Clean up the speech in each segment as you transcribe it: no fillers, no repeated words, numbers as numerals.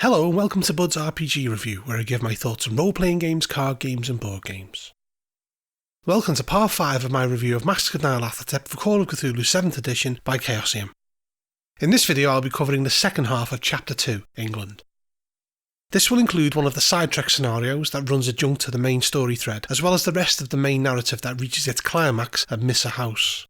Hello and welcome to Bud's RPG Review, where I give my thoughts on role-playing games, card games and board games. Welcome to part 5 of my review of Masks of Nyarlathotep for Call of Cthulhu 7th edition by Chaosium. In this video I'll be covering the second half of Chapter 2, England. This will include one of the sidetrack scenarios that runs adjunct to the main story thread, as well as the rest of the main narrative that reaches its climax at Missa House.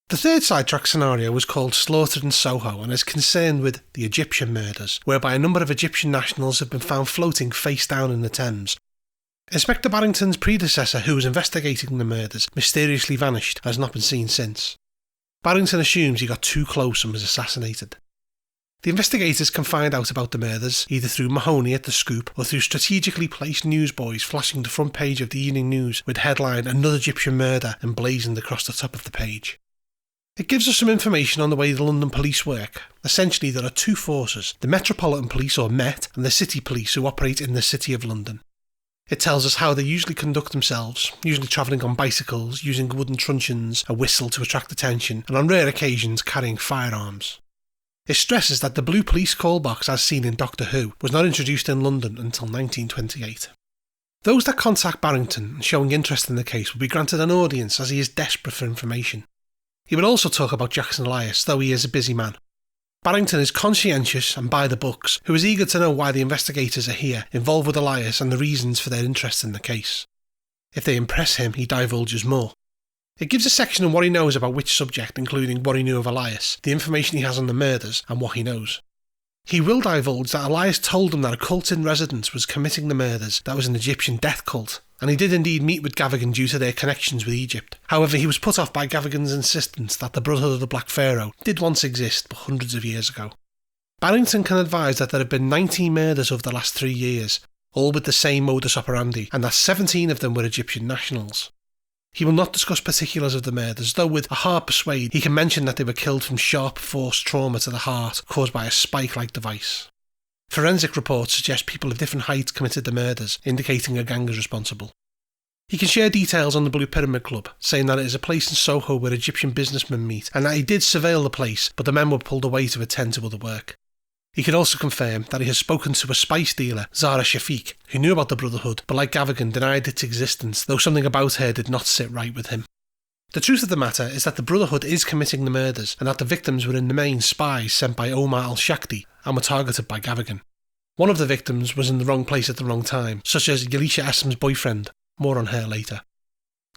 The third sidetrack scenario was called Slaughtered in Soho and is concerned with the Egyptian murders, whereby a number of Egyptian nationals have been found floating face down in the Thames. Inspector Barrington's predecessor, who was investigating the murders, mysteriously vanished and has not been seen since. Barrington assumes he got too close and was assassinated. The investigators can find out about the murders either through Mahoney at the Scoop or through strategically placed newsboys flashing the front page of the Evening News with headline "Another Egyptian Murder" emblazoned across the top of the page. It gives us some information on the way the London police work. Essentially, there are two forces, the Metropolitan Police or Met and the City Police who operate in the City of London. It tells us how they usually conduct themselves, usually travelling on bicycles, using wooden truncheons, a whistle to attract attention, and on rare occasions carrying firearms. It stresses that the blue police call box as seen in Doctor Who was not introduced in London until 1928. Those that contact Barrington showing interest in the case will be granted an audience as he is desperate for information. He will also talk about Jackson Elias, though he is a busy man. Barrington is conscientious and by the books, who is eager to know why the investigators are here, involved with Elias and the reasons for their interest in the case. If they impress him, he divulges more. It gives a section on what he knows about which subject, including what he knew of Elias, the information he has on the murders, and what he knows. He will divulge that Elias told him that a cult in residence was committing the murders that was an Egyptian death cult, and he did indeed meet with Gavigan due to their connections with Egypt. However, he was put off by Gavigan's insistence that the Brotherhood of the Black Pharaoh did once exist but hundreds of years ago. Barrington can advise that there have been 19 murders over the last 3 years, all with the same modus operandi, and that 17 of them were Egyptian nationals. He will not discuss particulars of the murders, though with a hard persuade he can mention that they were killed from sharp force trauma to the heart caused by a spike-like device. Forensic reports suggest people of different heights committed the murders, indicating a gang is responsible. He can share details on the Blue Pyramid Club, saying that it is a place in Soho where Egyptian businessmen meet, and that he did surveil the place, but the men were pulled away to attend to other work. He can also confirm that he has spoken to a spice dealer, Zara Shafiq, who knew about the Brotherhood, but like Gavigan denied its existence, though something about her did not sit right with him. The truth of the matter is that the Brotherhood is committing the murders, and that the victims were in the main spies sent by Omar al-Shakti, and were targeted by Gavigan. One of the victims was in the wrong place at the wrong time, such as Yalisha Esm's boyfriend. More on her later.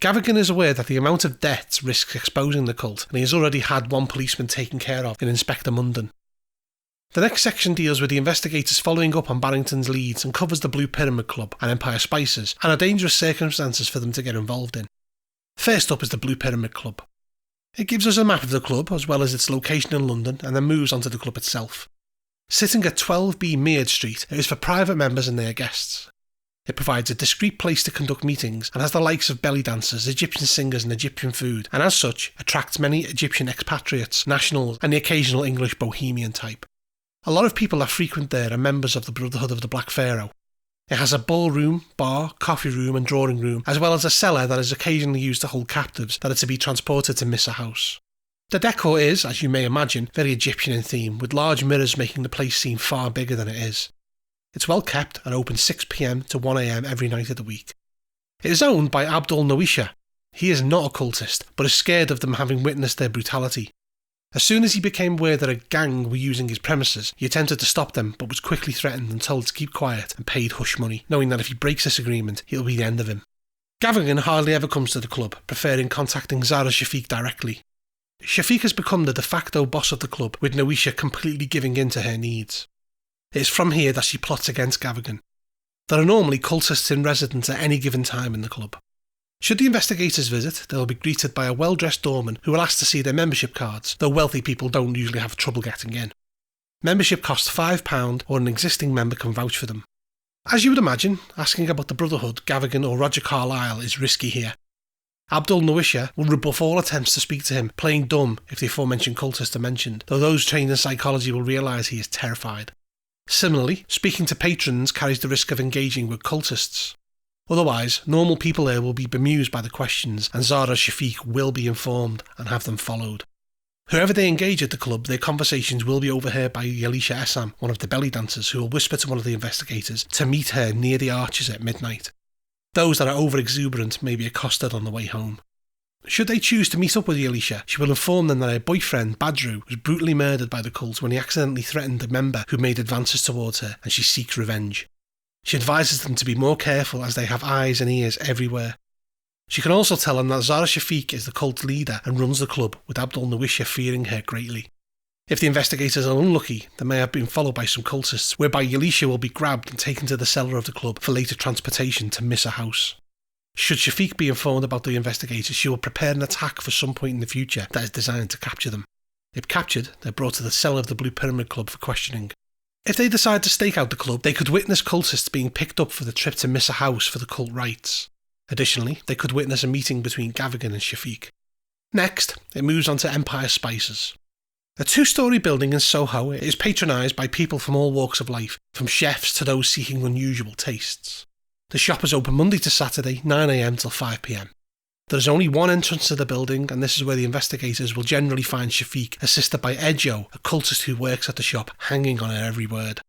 Gavigan is aware that the amount of deaths risks exposing the cult, and he has already had one policeman taken care of in Inspector Munden. The next section deals with the investigators following up on Barrington's leads and covers the Blue Pyramid Club and Empire Spices, and are dangerous circumstances for them to get involved in. First up is the Blue Pyramid Club. It gives us a map of the club, as well as its location in London, and then moves on to the club itself. Sitting at 12B Meard Street, it is for private members and their guests. It provides a discreet place to conduct meetings and has the likes of belly dancers, Egyptian singers and Egyptian food, and as such attracts many Egyptian expatriates, nationals and the occasional English bohemian type. A lot of people that frequent there are members of the Brotherhood of the Black Pharaoh. It has a ballroom, bar, coffee room and drawing room, as well as a cellar that is occasionally used to hold captives that are to be transported to Missa House. The decor is, as you may imagine, very Egyptian in theme, with large mirrors making the place seem far bigger than it is. It's well kept and open 6 PM to 1 AM every night of the week. It is owned by Abdul Nawisha. He is not a cultist, but is scared of them having witnessed their brutality. As soon as he became aware that a gang were using his premises, he attempted to stop them, but was quickly threatened and told to keep quiet and paid hush money, knowing that if he breaks this agreement, it'll be the end of him. Gavigan hardly ever comes to the club, preferring contacting Zara Shafiq directly. Shafiq has become the de facto boss of the club, with Nawisha completely giving in to her needs. It is from here that she plots against Gavigan. There are normally cultists in residence at any given time in the club. Should the investigators visit, they will be greeted by a well-dressed doorman who will ask to see their membership cards, though wealthy people don't usually have trouble getting in. Membership costs £5 or an existing member can vouch for them. As you would imagine, asking about the Brotherhood, Gavigan or Roger Carlyle is risky here. Abdul Nawisha will rebuff all attempts to speak to him, playing dumb if the aforementioned cultists are mentioned, though those trained in psychology will realise he is terrified. Similarly, speaking to patrons carries the risk of engaging with cultists. Otherwise, normal people there will be bemused by the questions, and Zara Shafiq will be informed and have them followed. Whoever they engage at the club, their conversations will be overheard by Yalisha Essam, one of the belly dancers, who will whisper to one of the investigators to meet her near the arches at midnight. Those that are over-exuberant may be accosted on the way home. Should they choose to meet up with Yalisha, she will inform them that her boyfriend, Badru, was brutally murdered by the cult when he accidentally threatened a member who made advances towards her, and she seeks revenge. She advises them to be more careful as they have eyes and ears everywhere. She can also tell them that Zara Shafiq is the cult leader and runs the club, with Abdul Nawisha fearing her greatly. If the investigators are unlucky, they may have been followed by some cultists, whereby Yalisha will be grabbed and taken to the cellar of the club for later transportation to Missa House. Should Shafiq be informed about the investigators, she will prepare an attack for some point in the future that is designed to capture them. If captured, they're brought to the cellar of the Blue Pyramid Club for questioning. If they decide to stake out the club, they could witness cultists being picked up for the trip to Missa House for the cult rites. Additionally, they could witness a meeting between Gavigan and Shafiq. Next, it moves on to Empire Spices. A 2-storey building in Soho, it is patronised by people from all walks of life, from chefs to those seeking unusual tastes. The shop is open Monday to Saturday, 9 AM till 5 PM. There is only one entrance to the building, and this is where the investigators will generally find Shafiq, assisted by Edjo, a cultist who works at the shop, hanging on her every word.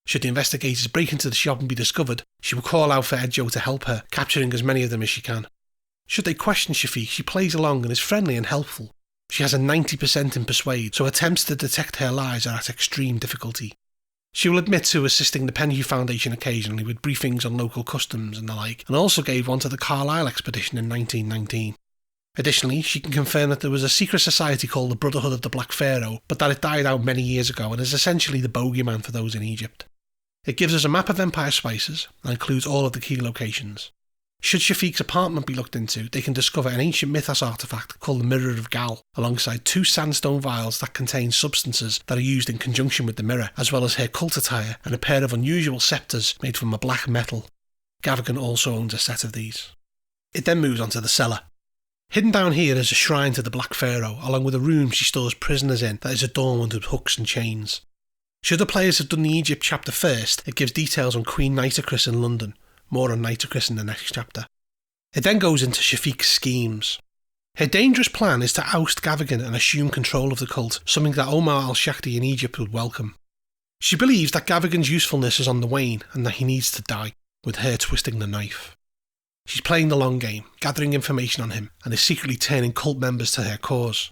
Should the investigators break into the shop and be discovered, she will call out for Edjo to help her, capturing as many of them as she can. Should they question Shafiq, she plays along and is friendly and helpful. She has a 90% in Persuade, so attempts to detect her lies are at extreme difficulty. She will admit to assisting the Penhew Foundation occasionally with briefings on local customs and the like, and also gave one to the Carlisle expedition in 1919. Additionally, she can confirm that there was a secret society called the Brotherhood of the Black Pharaoh, but that it died out many years ago and is essentially the bogeyman for those in Egypt. It gives us a map of Empire Spices and includes all of the key locations. Should Shafiq's apartment be looked into, they can discover an ancient mythos artefact called the Mirror of Gal, alongside 2 sandstone vials that contain substances that are used in conjunction with the mirror, as well as her cult attire and a pair of unusual sceptres made from a black metal. Gavigan also owns a set of these. It then moves on to the cellar. Hidden down here is a shrine to the Black Pharaoh, along with a room she stores prisoners in that is adorned with hooks and chains. Should the players have done the Egypt chapter first, it gives details on Queen Nitocris in London. More on Nitocris in the next chapter. It then goes into Shafiq's schemes. Her dangerous plan is to oust Gavigan and assume control of the cult, something that Omar al-Shakti in Egypt would welcome. She believes that Gavigan's usefulness is on the wane and that he needs to die, with her twisting the knife. She's playing the long game, gathering information on him, and is secretly turning cult members to her cause.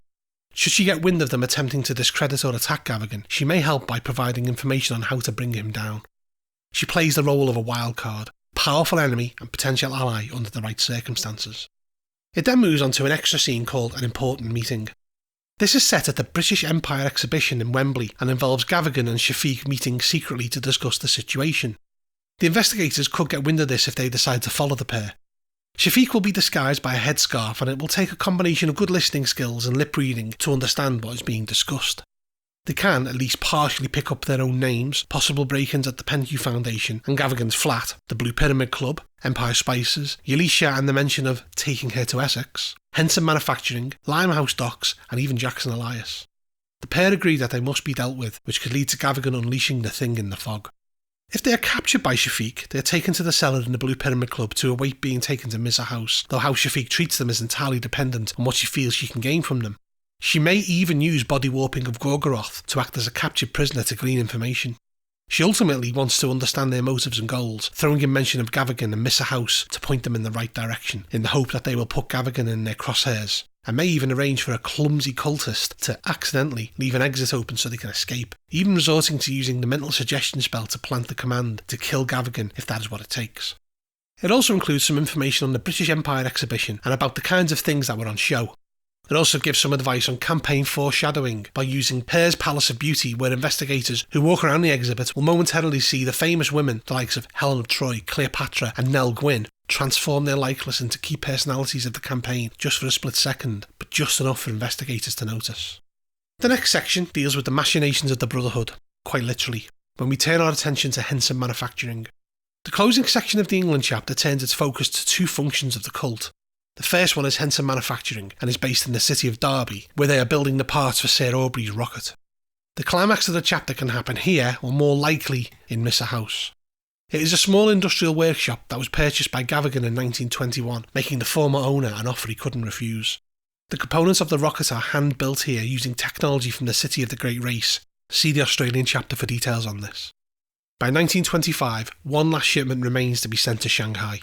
Should she get wind of them attempting to discredit or attack Gavigan, she may help by providing information on how to bring him down. She plays the role of a wild card, powerful enemy and potential ally under the right circumstances. It then moves on to an extra scene called An Important Meeting. This is set at the British Empire exhibition in Wembley and involves Gavigan and Shafiq meeting secretly to discuss the situation. The investigators could get wind of this if they decide to follow the pair. Shafiq will be disguised by a headscarf, and it will take a combination of good listening skills and lip reading to understand what is being discussed. They can at least partially pick up their own names, possible break-ins at the Penhew Foundation and Gavigan's flat, the Blue Pyramid Club, Empire Spices, Yalisha and the mention of taking her to Essex, Henson Manufacturing, Limehouse Docks and even Jackson Elias. The pair agree that they must be dealt with, which could lead to Gavigan unleashing the thing in the fog. If they are captured by Shafiq, they are taken to the cellar in the Blue Pyramid Club to await being taken to Missa House, though how Shafiq treats them is entirely dependent on what she feels she can gain from them. She may even use body warping of Gorgoroth to act as a captured prisoner to glean information. She ultimately wants to understand their motives and goals, throwing in mention of Gavigan and Missa House to point them in the right direction, in the hope that they will put Gavigan in their crosshairs, and may even arrange for a clumsy cultist to accidentally leave an exit open so they can escape, even resorting to using the mental suggestion spell to plant the command to kill Gavigan if that is what it takes. It also includes some information on the British Empire exhibition and about the kinds of things that were on show. It also gives some advice on campaign foreshadowing by using Pear's Palace of Beauty, where investigators who walk around the exhibit will momentarily see the famous women, the likes of Helen of Troy, Cleopatra and Nell Gwyn, transform their likeness into key personalities of the campaign just for a split second, but just enough for investigators to notice. The next section deals with the machinations of the Brotherhood, quite literally, when we turn our attention to Henson Manufacturing. The closing section of the England chapter turns its focus to 2 functions of the cult. The first one is Henson Manufacturing and is based in the city of Derby, where they are building the parts for Sir Aubrey's rocket. The climax of the chapter can happen here, or more likely in Missa House. It is a small industrial workshop that was purchased by Gavigan in 1921, making the former owner an offer he couldn't refuse. The components of the rocket are hand-built here using technology from the City of the Great Race. See the Australian chapter for details on this. By 1925, one last shipment remains to be sent to Shanghai.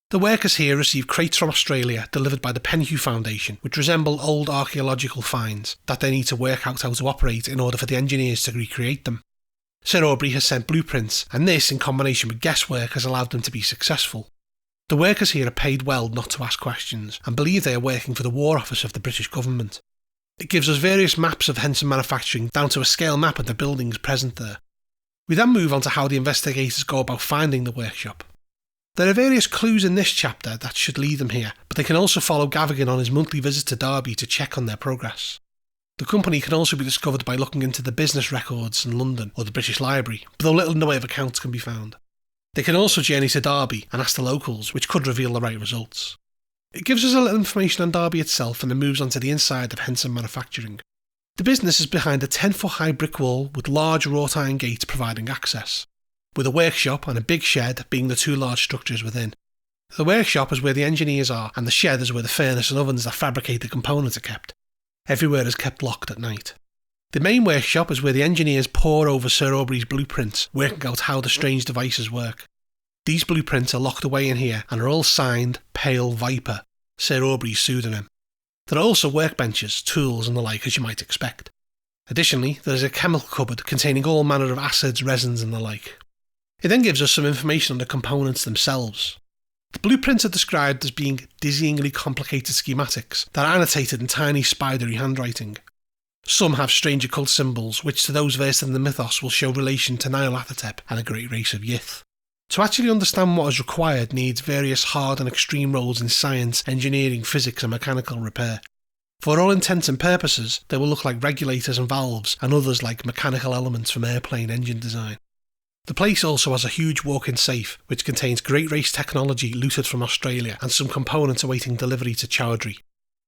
The workers here receive crates from Australia delivered by the Penhew Foundation, which resemble old archaeological finds that they need to work out how to operate in order for the engineers to recreate them. Sir Aubrey has sent blueprints, and this, in combination with guesswork, has allowed them to be successful. The workers here are paid well not to ask questions, and believe they are working for the War Office of the British government. It gives us various maps of Henson manufacturing down to a scale map of the buildings present there. We then move on to how the investigators go about finding the workshop. There are various clues in this chapter that should lead them here, but they can also follow Gavigan on his monthly visit to Derby to check on their progress. The company can also be discovered by looking into the business records in London or the British Library, though little in the way of accounts can be found. They can also journey to Derby and ask the locals, which could reveal the right results. It gives us a little information on Derby itself and then moves on to the inside of Henson manufacturing. The business is behind a 10-foot high brick wall with large wrought iron gates providing access, with a workshop and a big shed being the two large structures within. The workshop is where the engineers are, and the shed is where the furnace and ovens that fabricate the components are kept. Everywhere is kept locked at night. The main workshop is where the engineers pore over Sir Aubrey's blueprints, working out how the strange devices work. These blueprints are locked away in here and are all signed Pale Viper, Sir Aubrey's pseudonym. There are also workbenches, tools and the like, as you might expect. Additionally, there is a chemical cupboard containing all manner of acids, resins and the like. It then gives us some information on the components themselves. The blueprints are described as being dizzyingly complicated schematics that are annotated in tiny spidery handwriting. Some have strange occult symbols, which to those versed in the mythos will show relation to Nyarlathotep and a great race of Yith. To actually understand what is required needs various hard and extreme roles in science, engineering, physics and mechanical repair. For all intents and purposes, they will look like regulators and valves, and others like mechanical elements from airplane engine design. The place also has a huge walk-in safe, which contains great race technology looted from Australia and some components awaiting delivery to Chowdhury.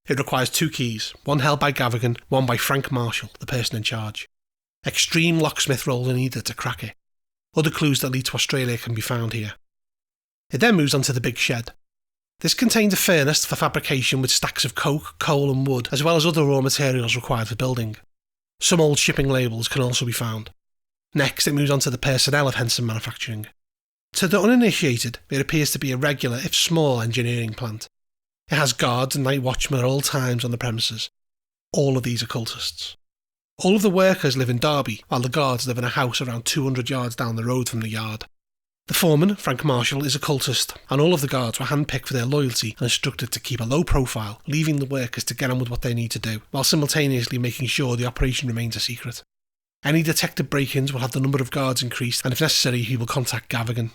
It requires 2 keys, one held by Gavigan, one by Frank Marshall, the person in charge. Extreme locksmith roles are needed to crack it. Other clues that lead to Australia can be found here. It then moves on to the big shed. This contains a furnace for fabrication with stacks of coke, coal and wood, as well as other raw materials required for building. Some old shipping labels can also be found. Next, it moves on to the personnel of Henson manufacturing. To the uninitiated, it appears to be a regular, if small, engineering plant. It has guards and night watchmen at all times on the premises. All of these are cultists. All of the workers live in Derby, while the guards live in a house around 200 yards down the road from the yard. The foreman, Frank Marshall, is a cultist, and all of the guards were handpicked for their loyalty and instructed to keep a low profile, leaving the workers to get on with what they need to do, while simultaneously making sure the operation remains a secret. Any detected break-ins will have the number of guards increased, and if necessary he will contact Gavigan.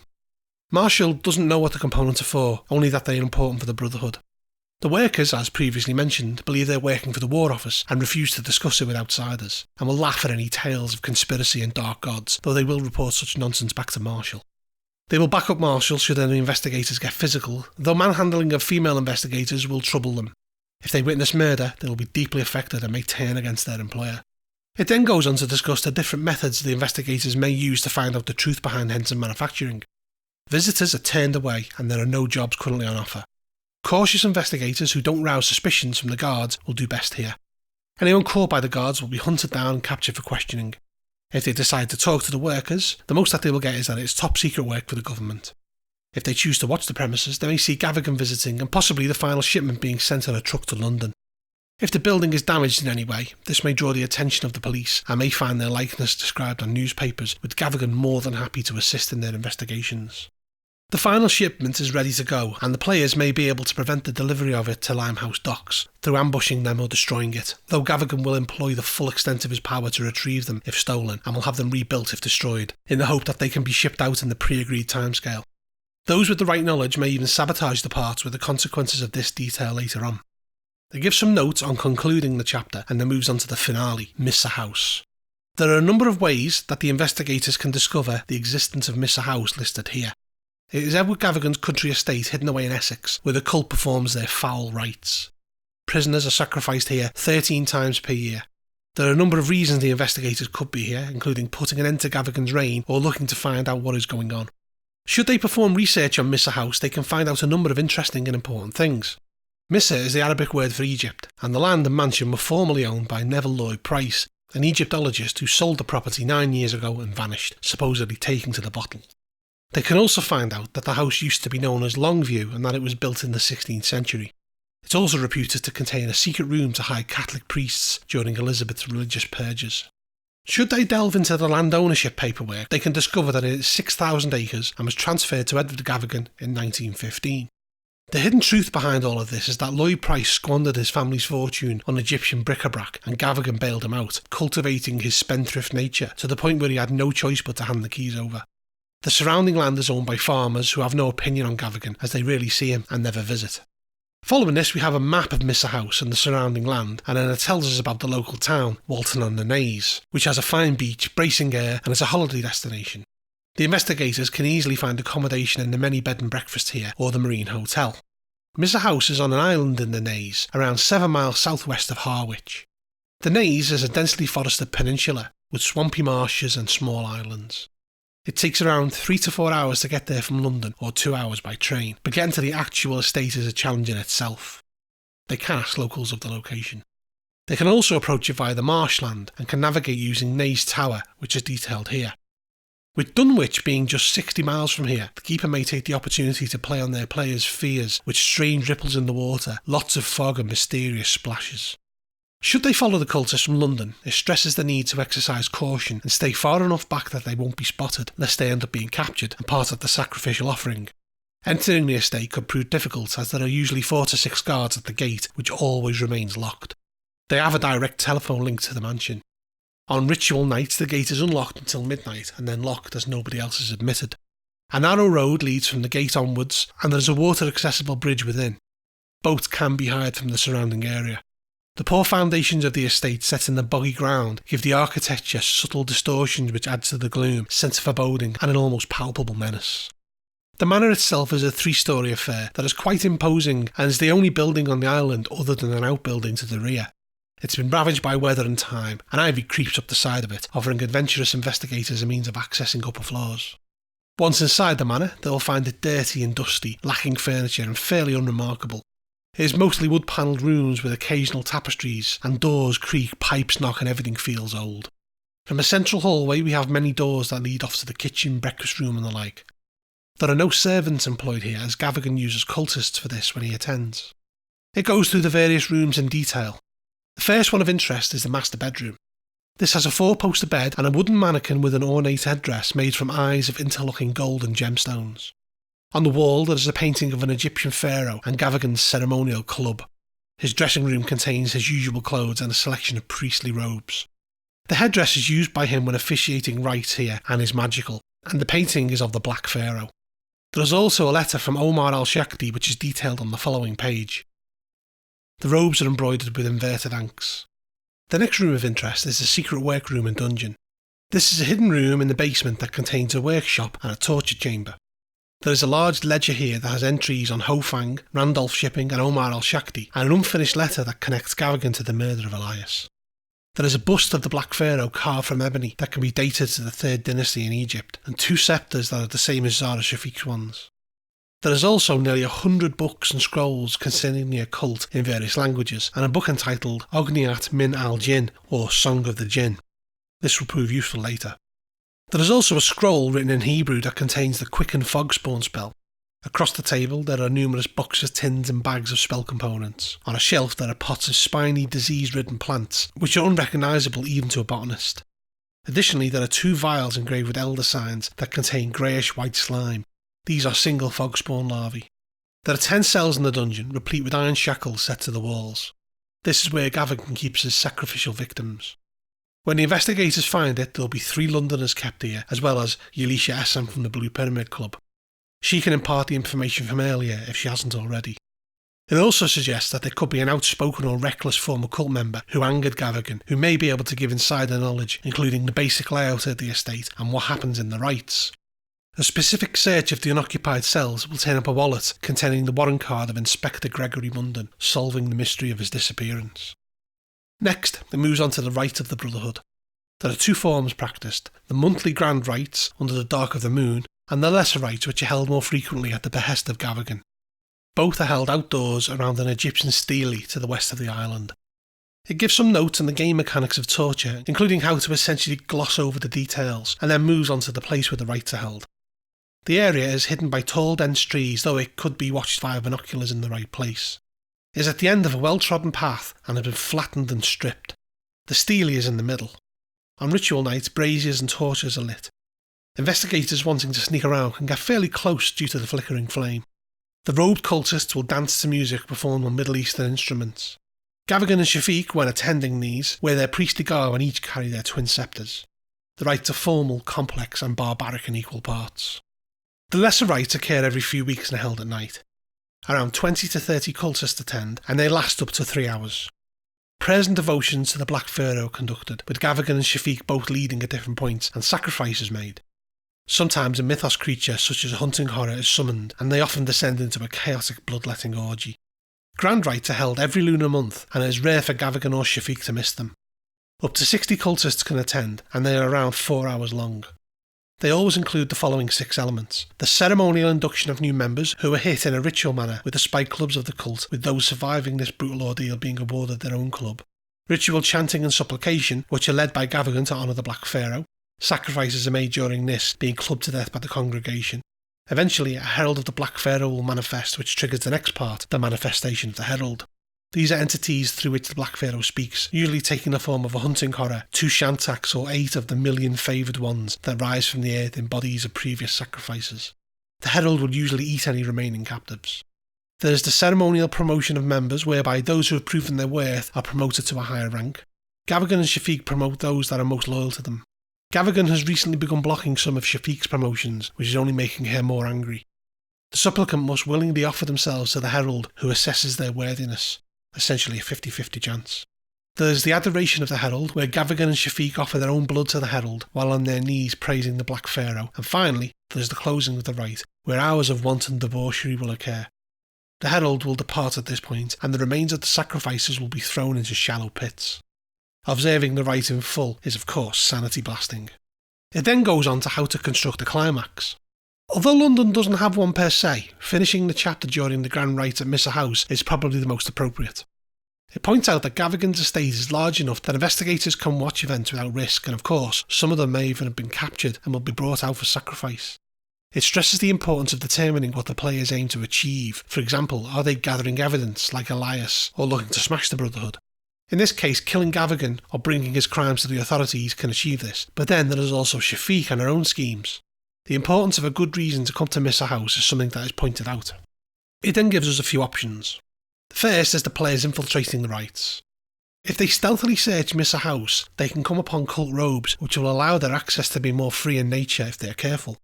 Marshall doesn't know what the components are for, only that they are important for the Brotherhood. The workers, as previously mentioned, believe they're working for the War Office and refuse to discuss it with outsiders, and will laugh at any tales of conspiracy and dark gods, though they will report such nonsense back to Marshall. They will back up Marshall should any investigators get physical, though manhandling of female investigators will trouble them. If they witness murder, they will be deeply affected and may turn against their employer. It then goes on to discuss the different methods the investigators may use to find out the truth behind Henson manufacturing. Visitors are turned away and there are no jobs currently on offer. Cautious investigators who don't rouse suspicions from the guards will do best here. Anyone caught by the guards will be hunted down and captured for questioning. If they decide to talk to the workers, the most that they will get is that it's top secret work for the government. If they choose to watch the premises, they may see Gavigan visiting and possibly the final shipment being sent on a truck to London. If the building is damaged in any way, this may draw the attention of the police and may find their likeness described on newspapers, with Gavigan more than happy to assist in their investigations. The final shipment is ready to go, and the players may be able to prevent the delivery of it to Limehouse docks, through ambushing them or destroying it, though Gavigan will employ the full extent of his power to retrieve them if stolen, and will have them rebuilt if destroyed, in the hope that they can be shipped out in the pre-agreed timescale. Those with the right knowledge may even sabotage the parts with the consequences of this detail later on. It gives some notes on concluding the chapter and then moves on to the finale, Missa House. There are a number of ways that the investigators can discover the existence of Missa House listed here. It is Edward Gavigan's country estate hidden away in Essex, where the cult performs their foul rites. Prisoners are sacrificed here 13 times per year. There are a number of reasons the investigators could be here, including putting an end to Gavigan's reign or looking to find out what is going on. Should they perform research on Missa House, they can find out a number of interesting and important things. Missa is the Arabic word for Egypt, and the land and mansion were formerly owned by Neville Lloyd Price, an Egyptologist who sold the property 9 years ago and vanished, supposedly taking to the bottle. They can also find out that the house used to be known as Longview and that it was built in the 16th century. It's also reputed to contain a secret room to hide Catholic priests during Elizabeth's religious purges. Should they delve into the land ownership paperwork, they can discover that it is 6,000 acres and was transferred to Edward Gavigan in 1915. The hidden truth behind all of this is that Lloyd Price squandered his family's fortune on Egyptian bric-a-brac and Gavigan bailed him out, cultivating his spendthrift nature to the point where he had no choice but to hand the keys over. The surrounding land is owned by farmers who have no opinion on Gavigan as they rarely see him and never visit. Following this, we have a map of Missa House and the surrounding land, and then it tells us about the local town, Walton-on-the-Naze, which has a fine beach, bracing air and is a holiday destination. The investigators can easily find accommodation in the many bed and breakfast here or the Marine Hotel. Missa House is on an island in the Naze, around 7 miles southwest of Harwich. The Naze is a densely forested peninsula with swampy marshes and small islands. It takes around 3 to 4 hours to get there from London or 2 hours by train, but getting to the actual estate is a challenge in itself. They can ask locals of the location. They can also approach it via the marshland and can navigate using Naze Tower, which is detailed here. With Dunwich being just 60 miles from here, the keeper may take the opportunity to play on their players' fears with strange ripples in the water, lots of fog and mysterious splashes. Should they follow the cultists from London, it stresses the need to exercise caution and stay far enough back that they won't be spotted, lest they end up being captured and part of the sacrificial offering. Entering the estate could prove difficult as there are usually 4 to 6 guards at the gate, which always remains locked. They have a direct telephone link to the mansion. On ritual nights, the gate is unlocked until midnight and then locked as nobody else is admitted. A narrow road leads from the gate onwards, and there is a water-accessible bridge within. Boats can be hired from the surrounding area. The poor foundations of the estate set in the boggy ground give the architecture subtle distortions which adds to the gloom, sense of foreboding and an almost palpable menace. The manor itself is a 3-storey affair that is quite imposing and is the only building on the island other than an outbuilding to the rear. It's been ravaged by weather and time, and ivy creeps up the side of it, offering adventurous investigators a means of accessing upper floors. Once inside the manor, they'll find it dirty and dusty, lacking furniture and fairly unremarkable. It is mostly wood-panelled rooms with occasional tapestries, and doors creak, pipes knock and everything feels old. From a central hallway we have many doors that lead off to the kitchen, breakfast room and the like. There are no servants employed here as Gavigan uses cultists for this when he attends. It goes through the various rooms in detail. The first one of interest is the master bedroom. This has a 4-poster bed and a wooden mannequin with an ornate headdress made from eyes of interlocking gold and gemstones. On the wall there is a painting of an Egyptian pharaoh and Gavigan's ceremonial club. His dressing room contains his usual clothes and a selection of priestly robes. The headdress is used by him when officiating rites here and is magical, and the painting is of the Black Pharaoh. There is also a letter from Omar al-Shakti which is detailed on the following page. The robes are embroidered with inverted ankhs. The next room of interest is the secret workroom and dungeon. This is a hidden room in the basement that contains a workshop and a torture chamber. There is a large ledger here that has entries on Hofang, Randolph Shipping and Omar al-Shakti, and an unfinished letter that connects Gavigan to the murder of Elias. There is a bust of the Black Pharaoh carved from ebony that can be dated to the 3rd dynasty in Egypt, and 2 sceptres that are the same as Zara Shafiq's ones. There is also nearly 100 books and scrolls concerning the occult in various languages, and a book entitled Ogniat Min al-Jinn, or Song of the Jinn. This will prove useful later. There is also a scroll written in Hebrew that contains the Quicken Fog Spawn spell. Across the table there are numerous boxes, tins and bags of spell components. On a shelf there are pots of spiny, disease-ridden plants, which are unrecognisable even to a botanist. Additionally, there are 2 vials engraved with elder signs that contain greyish-white slime. These are single fog spawn larvae. There are 10 cells in the dungeon, replete with iron shackles set to the walls. This is where Gavigan keeps his sacrificial victims. When the investigators find it, there will be 3 Londoners kept here, as well as Yalisha Essam from the Blue Pyramid Club. She can impart the information from earlier if she hasn't already. It also suggests that there could be an outspoken or reckless former cult member who angered Gavigan, who may be able to give insider knowledge, including the basic layout of the estate and what happens in the rites. A specific search of the unoccupied cells will turn up a wallet containing the warrant card of Inspector Gregory Munden, solving the mystery of his disappearance. Next, it moves on to the rite of the Brotherhood. There are 2 forms practised, the monthly grand rites under the dark of the moon, and the lesser rites which are held more frequently at the behest of Gavigan. Both are held outdoors around an Egyptian stele to the west of the island. It gives some notes on the game mechanics of torture, including how to essentially gloss over the details, and then moves on to the place where the rites are held. The area is hidden by tall, dense trees, though it could be watched via binoculars in the right place. It is at the end of a well-trodden path and has been flattened and stripped. The stele is in the middle. On ritual nights, braziers and torches are lit. Investigators wanting to sneak around can get fairly close due to the flickering flame. The robed cultists will dance to music performed on Middle Eastern instruments. Gavagan and Shafiq, when attending these, wear their priestly garb and each carry their twin sceptres. The rites are formal, complex and barbaric in equal parts. The lesser rites occur every few weeks and are held at night. Around 20 to 30 cultists attend, and they last up to 3 hours. Prayers and devotions to the Black Pharaoh are conducted, with Gavagan and Shafiq both leading at different points, and sacrifices made. Sometimes a mythos creature such as a hunting horror is summoned, and they often descend into a chaotic bloodletting orgy. Grand rites are held every lunar month, and it is rare for Gavagan or Shafiq to miss them. Up to 60 cultists can attend, and they are around 4 hours long. They always include the following 6 elements: the ceremonial induction of new members, who are hit in a ritual manner with the spike clubs of the cult, with those surviving this brutal ordeal being awarded their own club; ritual chanting and supplication, which are led by Gavagan to honour the Black Pharaoh; sacrifices are made during this, being clubbed to death by the congregation. Eventually, a herald of the Black Pharaoh will manifest, which triggers the next part, the manifestation of the herald. These are entities through which the Black Pharaoh speaks, usually taking the form of a hunting horror, 2 Shantaks or 8 of the million favoured ones that rise from the earth in bodies of previous sacrifices. The herald will usually eat any remaining captives. There is the ceremonial promotion of members, whereby those who have proven their worth are promoted to a higher rank. Gavagan and Shafiq promote those that are most loyal to them. Gavagan has recently begun blocking some of Shafiq's promotions, which is only making her more angry. The supplicant must willingly offer themselves to the herald, who assesses their worthiness, essentially a 50-50 chance. There is the adoration of the herald, where Gavagan and Shafiq offer their own blood to the herald while on their knees praising the Black Pharaoh, and finally there is the closing of the rite, where hours of wanton debauchery will occur. The herald will depart at this point, and the remains of the sacrifices will be thrown into shallow pits. Observing the rite in full is of course sanity blasting. It then goes on to how to construct a climax. Although London doesn't have one per se, finishing the chapter during the grand rite at Missa House is probably the most appropriate. It points out that Gavagan's estate is large enough that investigators can watch events without risk, and of course, some of them may even have been captured and will be brought out for sacrifice. It stresses the importance of determining what the players aim to achieve. For example, are they gathering evidence like Elias, or looking to smash the Brotherhood? In this case, killing Gavagan or bringing his crimes to the authorities can achieve this, but then there is also Shafiq and her own schemes. The importance of a good reason to come to Missa House is something that is pointed out. It then gives us a few options. The first is the players infiltrating the rites. If they stealthily search Missa House, they can come upon cult robes, which will allow their access to be more free in nature if they are careful.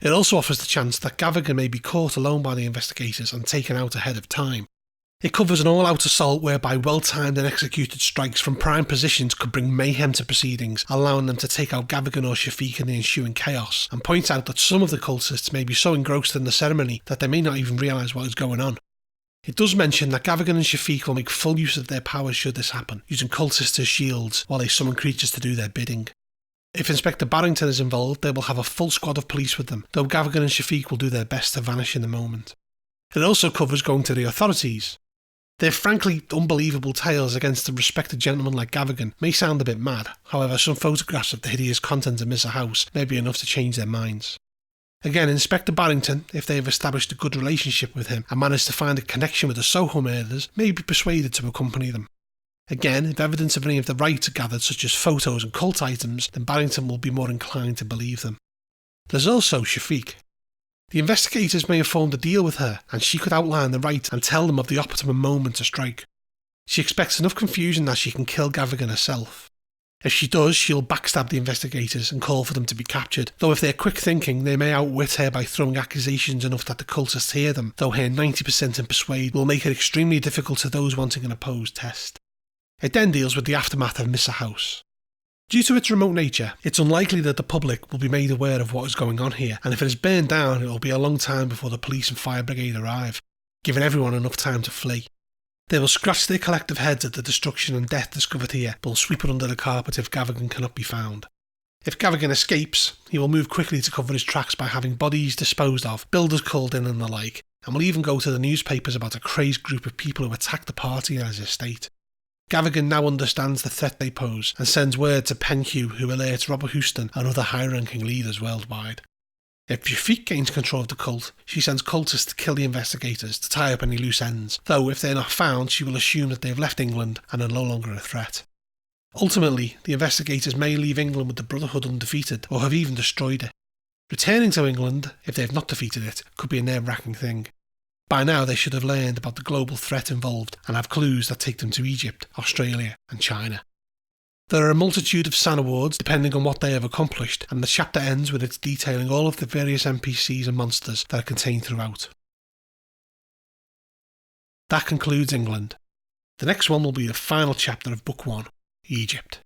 It also offers the chance that Gavagan may be caught alone by the investigators and taken out ahead of time. It covers an all-out assault whereby well-timed and executed strikes from prime positions could bring mayhem to proceedings, allowing them to take out Gavagan or Shafiq in the ensuing chaos, and points out that some of the cultists may be so engrossed in the ceremony that they may not even realise what is going on. It does mention that Gavagan and Shafiq will make full use of their powers should this happen, using cultists as shields while they summon creatures to do their bidding. If Inspector Barrington is involved, they will have a full squad of police with them, though Gavagan and Shafiq will do their best to vanish in the moment. It also covers going to the authorities. Their frankly unbelievable tales against a respected gentleman like Gavagan may sound a bit mad, however some photographs of the hideous content of Missa House may be enough to change their minds. Again, Inspector Barrington, if they have established a good relationship with him and managed to find a connection with the Soho murders, may be persuaded to accompany them. Again, if evidence of any of the rites are gathered, such as photos and cult items, then Barrington will be more inclined to believe them. There's also Shafiq. The investigators may have formed a deal with her, and she could outline the rite and tell them of the optimum moment to strike. She expects enough confusion that she can kill Gavagan herself. If she does, she'll backstab the investigators and call for them to be captured, though if they're quick thinking, they may outwit her by throwing accusations enough that the cultists hear them, though her 90% in persuade will make it extremely difficult to those wanting an opposed test. It then deals with the aftermath of Missa House. Due to its remote nature, it's unlikely that the public will be made aware of what is going on here, and if it is burned down, it will be a long time before the police and fire brigade arrive, giving everyone enough time to flee. They will scratch their collective heads at the destruction and death discovered here, but will sweep it under the carpet if Gavagan cannot be found. If Gavagan escapes, he will move quickly to cover his tracks by having bodies disposed of, builders called in and the like, and will even go to the newspapers about a crazed group of people who attacked the party and his estate. Gavigan now understands the threat they pose and sends word to Penhew, who alerts Robert Houston and other high-ranking leaders worldwide. If Jaffique gains control of the cult, she sends cultists to kill the investigators to tie up any loose ends, though if they are not found, she will assume that they have left England and are no longer a threat. Ultimately, the investigators may leave England with the Brotherhood undefeated, or have even destroyed it. Returning to England, if they have not defeated it, could be a nerve-wracking thing. By now they should have learned about the global threat involved and have clues that take them to Egypt, Australia and China. There are a multitude of SAN awards depending on what they have accomplished, and the chapter ends with it detailing all of the various NPCs and monsters that are contained throughout. That concludes England. The next one will be the final chapter of Book 1, Egypt.